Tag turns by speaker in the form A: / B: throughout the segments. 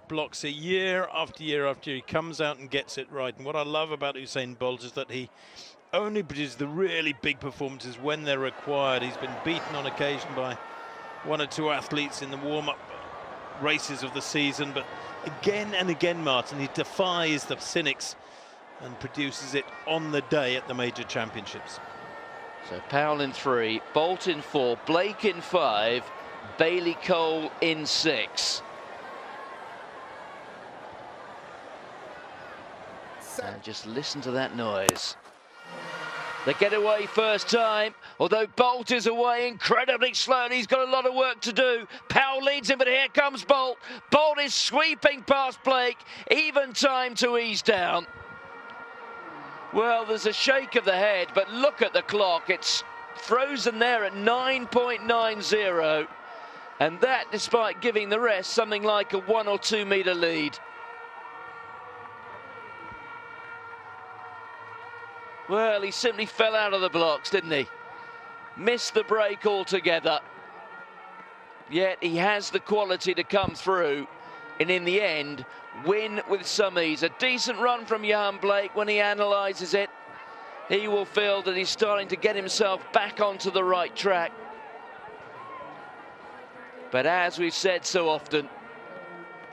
A: Blocks it year after year after year. He comes out and gets it right. And what I love about Usain Bolt is that he only produces the really big performances when they're required. He's been beaten on occasion by one or two athletes in the warm-up races of the season, but again and again, Martin, he defies the cynics and produces it on the day at the major championships.
B: So Powell in 3, Bolt in 4, Blake in 5, Bailey Cole in 6. And just listen to that noise. The getaway first time, although Bolt is away incredibly slowly. He's got a lot of work to do. Powell leads him, but here comes Bolt. Bolt is sweeping past Blake. Even time to ease down. Well, there's a shake of the head, but look at the clock. It's frozen there at 9.90. And that despite giving the rest something like a 1 or 2 meter lead. Well, he simply fell out of the blocks, didn't he? Missed the break altogether. Yet he has the quality to come through and in the end win with some ease. A decent run from Yohan Blake. When he analyses it, he will feel that he's starting to get himself back onto the right track. But as we've said so often,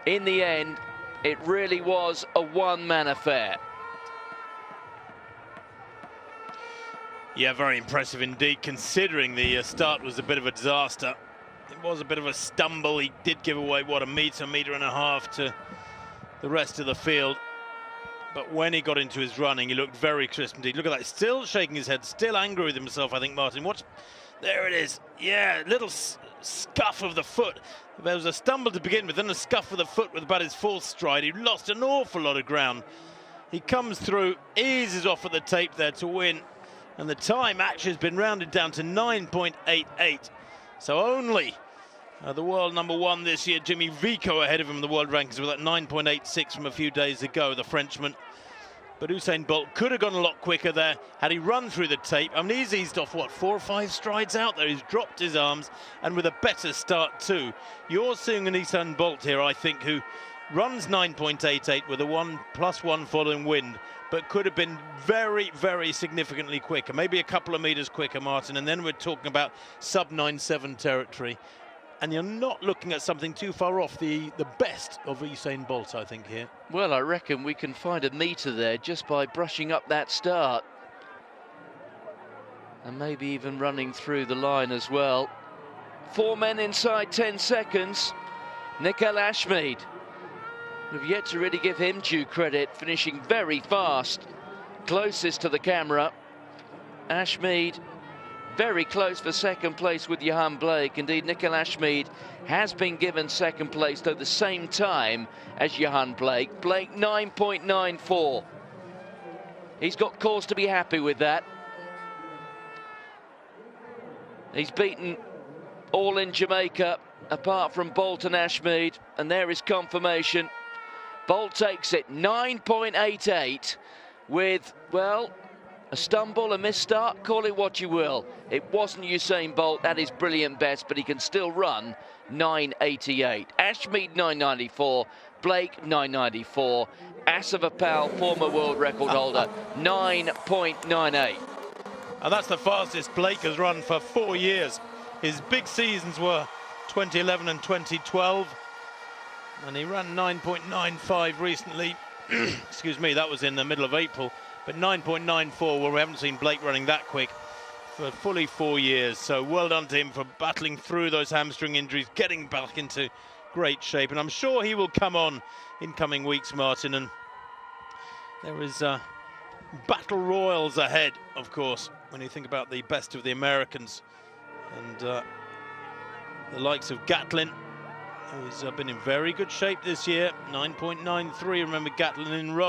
B: in the end, it really was a one-man affair.
A: Yeah, very impressive indeed, considering the start was a bit of a disaster. It was a bit of a stumble. He did give away, what, a metre and a half to the rest of the field. But when he got into his running, he looked very crisp indeed. Look at that, still shaking his head, still angry with himself, I think, Martin. Watch, there it is. Yeah, little scuff of the foot. There was a stumble to begin with, then a scuff of the foot with about his fourth stride. He lost an awful lot of ground. He comes through, eases off at the tape there to win. And the time actually has been rounded down to 9.88. So only the world #1 this year, Jimmy Vico, ahead of him in the world rankings with that 9.86 from a few days ago, the Frenchman. But Usain Bolt could have gone a lot quicker there had he run through the tape. I mean, he's eased off, what, 4 or 5 strides out there. He's dropped his arms, and with a better start too. You're seeing an Usain Bolt here, I think, who runs 9.88 with a 1+1 following wind, but could have been very, very significantly quicker, maybe a couple of meters quicker, Martin, and then we're talking about sub-9.7 territory. And you're not looking at something too far off the best of Usain Bolt, I think, here.
B: Well, I reckon we can find a metre there just by brushing up that start. And maybe even running through the line as well. 4 men inside 10 seconds. Nickel Ashmead. We've yet to really give him due credit, finishing very fast, closest to the camera. Ashmead very close for second place with Yohan Blake. Indeed, Nickel Ashmead has been given second place, though the same time as Yohan Blake. Blake 9.94. He's got cause to be happy with that. He's beaten all in Jamaica, apart from Bolt and Ashmead, and there is confirmation. Bolt takes it 9.88 with, well, a stumble, a misstart, call it what you will. It wasn't Usain Bolt at his brilliant best, but he can still run 9.88. Ashmead 9.94, Blake 9.94, Asafa Powell, former world record holder, 9.98.
A: And that's the fastest Blake has run for 4 years. His big seasons were 2011 and 2012. And he ran 9.95 recently. Excuse me, that was in the middle of April. But 9.94, well, we haven't seen Blake running that quick for fully 4 years. So well done to him for battling through those hamstring injuries, getting back into great shape. And I'm sure he will come on in coming weeks, Martin. And there is battle royals ahead, of course, when you think about the best of the Americans. And the likes of Gatlin, who's been in very good shape this year, 9.93. Remember Gatlin in row.